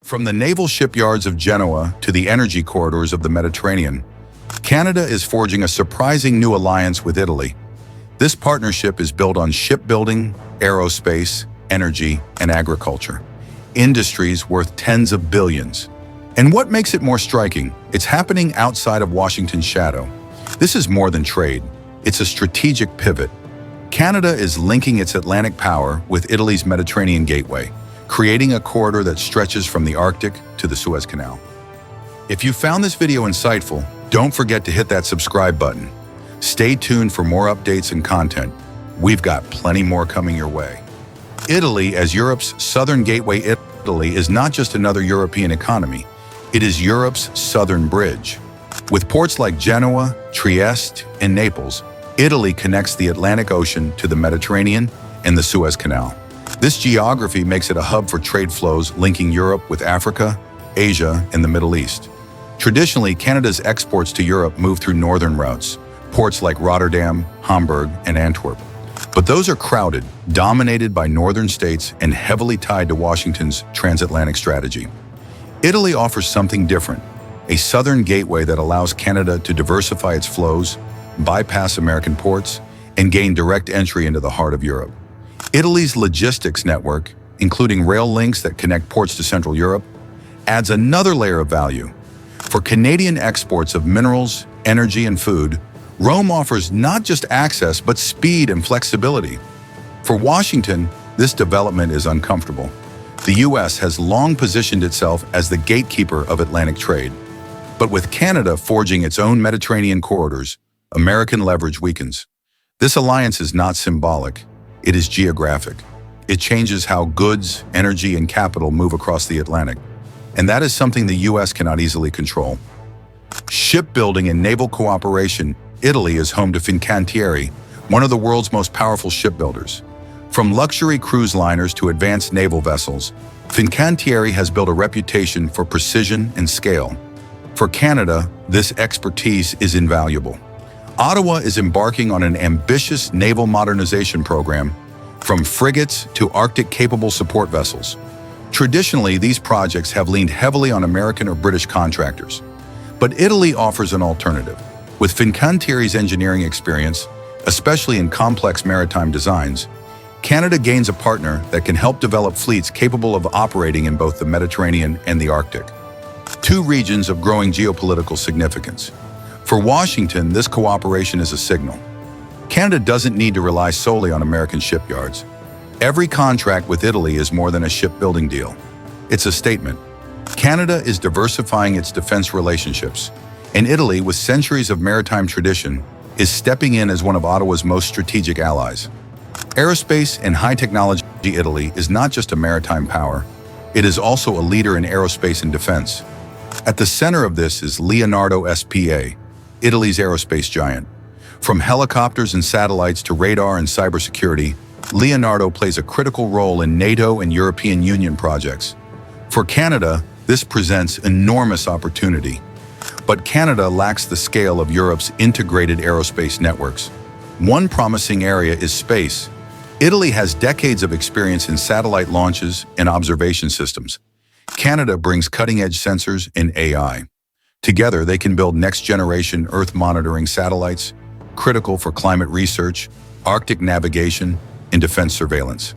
From the naval shipyards of Genoa to the energy corridors of the Mediterranean, Canada is forging a surprising new alliance with Italy. This partnership is built on shipbuilding, aerospace, energy, and agriculture, industries worth tens of billions. And what makes it more striking? It's happening outside of Washington's shadow. This is more than trade. It's a strategic pivot. Canada is linking its Atlantic power with Italy's Mediterranean gateway, creating a corridor that stretches from the Arctic to the Suez Canal. If you found this video insightful, don't forget to hit that subscribe button. Stay tuned for more updates and content. We've got plenty more coming your way. Italy, as Europe's southern gateway, Italy is not just another European economy. It is Europe's southern bridge. With ports like Genoa, Trieste, and Naples, Italy connects the Atlantic Ocean to the Mediterranean and the Suez Canal. This geography makes it a hub for trade flows linking Europe with Africa, Asia, and the Middle East. Traditionally, Canada's exports to Europe move through northern routes, ports like Rotterdam, Hamburg, and Antwerp. But those are crowded, dominated by northern states, and heavily tied to Washington's transatlantic strategy. Italy offers something different, a southern gateway that allows Canada to diversify its flows, bypass American ports, and gain direct entry into the heart of Europe. Italy's logistics network, including rail links that connect ports to Central Europe, adds another layer of value. For Canadian exports of minerals, energy, and food, Rome offers not just access, but speed and flexibility. For Washington, this development is uncomfortable. The U.S. has long positioned itself as the gatekeeper of Atlantic trade. But with Canada forging its own Mediterranean corridors, American leverage weakens. This alliance is not symbolic, it is geographic. It changes how goods, energy, and capital move across the Atlantic. And that is something the U.S. cannot easily control. Shipbuilding and naval cooperation, Italy is home to Fincantieri, one of the world's most powerful shipbuilders. From luxury cruise liners to advanced naval vessels, Fincantieri has built a reputation for precision and scale. For Canada, this expertise is invaluable. Ottawa is embarking on an ambitious naval modernization program, from frigates to Arctic-capable support vessels. Traditionally, these projects have leaned heavily on American or British contractors. But Italy offers an alternative. With Fincantieri's engineering experience, especially in complex maritime designs, Canada gains a partner that can help develop fleets capable of operating in both the Mediterranean and the Arctic. Two regions of growing geopolitical significance. For Washington, this cooperation is a signal. Canada doesn't need to rely solely on American shipyards. Every contract with Italy is more than a shipbuilding deal. It's a statement. Canada is diversifying its defense relationships, and Italy, with centuries of maritime tradition, is stepping in as one of Ottawa's most strategic allies. Aerospace and high-technology Italy is not just a maritime power, it is also a leader in aerospace and defense. At the center of this is Leonardo SPA, Italy's aerospace giant. From helicopters and satellites to radar and cybersecurity, Leonardo plays a critical role in NATO and European Union projects. For Canada, this presents enormous opportunity. But Canada lacks the scale of Europe's integrated aerospace networks. One promising area is space. Italy has decades of experience in satellite launches and observation systems. Canada brings cutting-edge sensors and AI. Together, they can build next-generation Earth monitoring satellites, critical for climate research, Arctic navigation, and defense surveillance.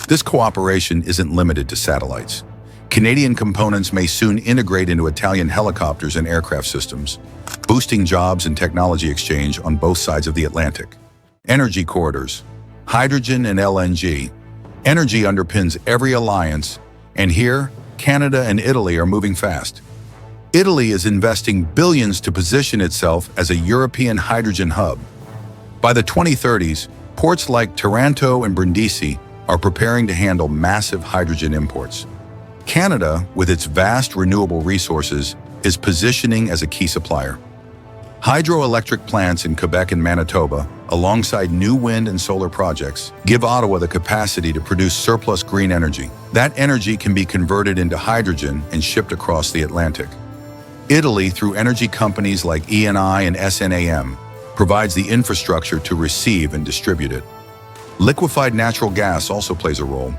This cooperation isn't limited to satellites. Canadian components may soon integrate into Italian helicopters and aircraft systems, boosting jobs and technology exchange on both sides of the Atlantic. Energy corridors, hydrogen and LNG. Energy underpins every alliance, and here, Canada and Italy are moving fast. Italy is investing billions to position itself as a European hydrogen hub. By the 2030s, ports like Taranto and Brindisi are preparing to handle massive hydrogen imports. Canada, with its vast renewable resources, is positioning as a key supplier. Hydroelectric plants in Quebec and Manitoba, alongside new wind and solar projects, give Ottawa the capacity to produce surplus green energy. That energy can be converted into hydrogen and shipped across the Atlantic. Italy, through energy companies like Eni and SNAM, provides the infrastructure to receive and distribute it. Liquefied natural gas also plays a role.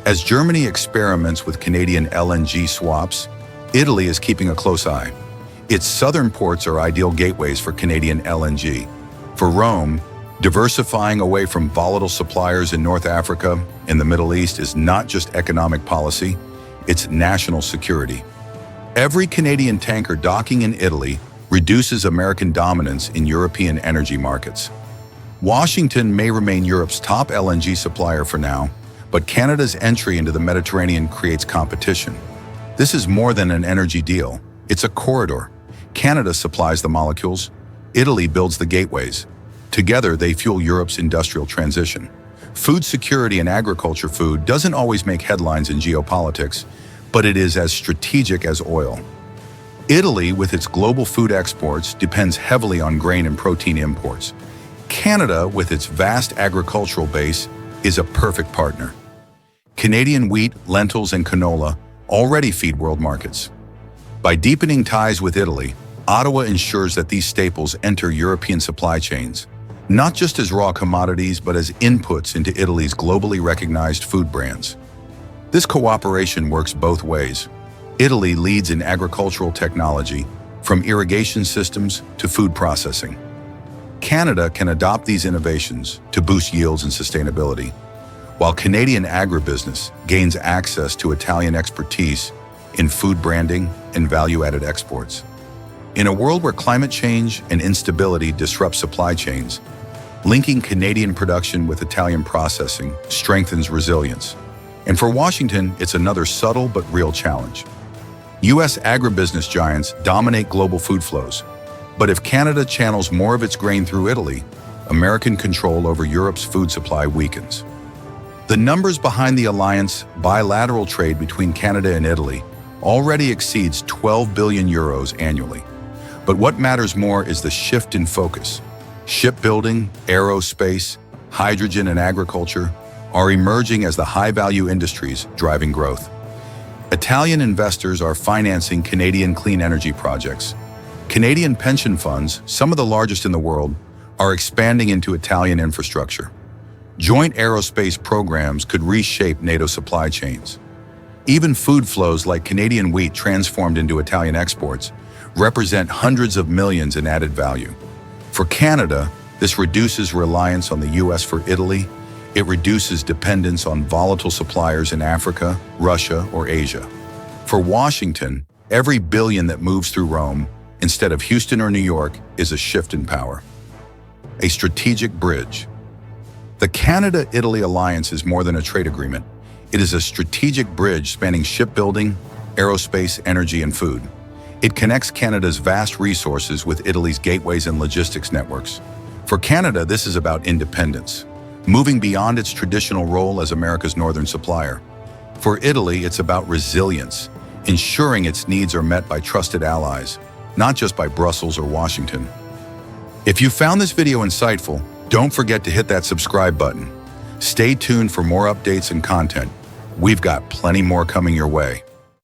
As Germany experiments with Canadian LNG swaps, Italy is keeping a close eye. Its southern ports are ideal gateways for Canadian LNG. For Rome, diversifying away from volatile suppliers in North Africa and the Middle East is not just economic policy, it's national security. Every Canadian tanker docking in Italy reduces American dominance in European energy markets. Washington may remain Europe's top LNG supplier for now, but Canada's entry into the Mediterranean creates competition. This is more than an energy deal. It's a corridor. Canada supplies the molecules. Italy builds the gateways. Together, they fuel Europe's industrial transition. Food security and agriculture food doesn't always make headlines in geopolitics, but it is as strategic as oil. Italy, with its global food exports, depends heavily on grain and protein imports. Canada, with its vast agricultural base, is a perfect partner. Canadian wheat, lentils, and canola already feed world markets. By deepening ties with Italy, Ottawa ensures that these staples enter European supply chains, not just as raw commodities, but as inputs into Italy's globally recognized food brands. This cooperation works both ways. Italy leads in agricultural technology, from irrigation systems to food processing. Canada can adopt these innovations to boost yields and sustainability, while Canadian agribusiness gains access to Italian expertise in food branding and value-added exports. In a world where climate change and instability disrupt supply chains, linking Canadian production with Italian processing strengthens resilience. And for Washington, it's another subtle but real challenge. U.S. agribusiness giants dominate global food flows, but if Canada channels more of its grain through Italy, American control over Europe's food supply weakens. The numbers behind the alliance, bilateral trade between Canada and Italy, already exceeds 12 billion euros annually. But what matters more is the shift in focus. Shipbuilding, aerospace, hydrogen, and agriculture are emerging as the high-value industries driving growth. Italian investors are financing Canadian clean energy projects. Canadian pension funds, some of the largest in the world, are expanding into Italian infrastructure. Joint aerospace programs could reshape NATO supply chains. Even food flows like Canadian wheat transformed into Italian exports represent hundreds of millions in added value. For Canada, this reduces reliance on the U.S. For Italy, it reduces dependence on volatile suppliers in Africa, Russia, or Asia. For Washington, every billion that moves through Rome, instead of Houston or New York, is a shift in power. A strategic bridge. The Canada-Italy alliance is more than a trade agreement. It is a strategic bridge spanning shipbuilding, aerospace, energy, and food. It connects Canada's vast resources with Italy's gateways and logistics networks. For Canada, this is about independence, moving beyond its traditional role as America's northern supplier. For Italy, it's about resilience, ensuring its needs are met by trusted allies, not just by Brussels or Washington. If you found this video insightful, don't forget to hit that subscribe button. Stay tuned for more updates and content. We've got plenty more coming your way.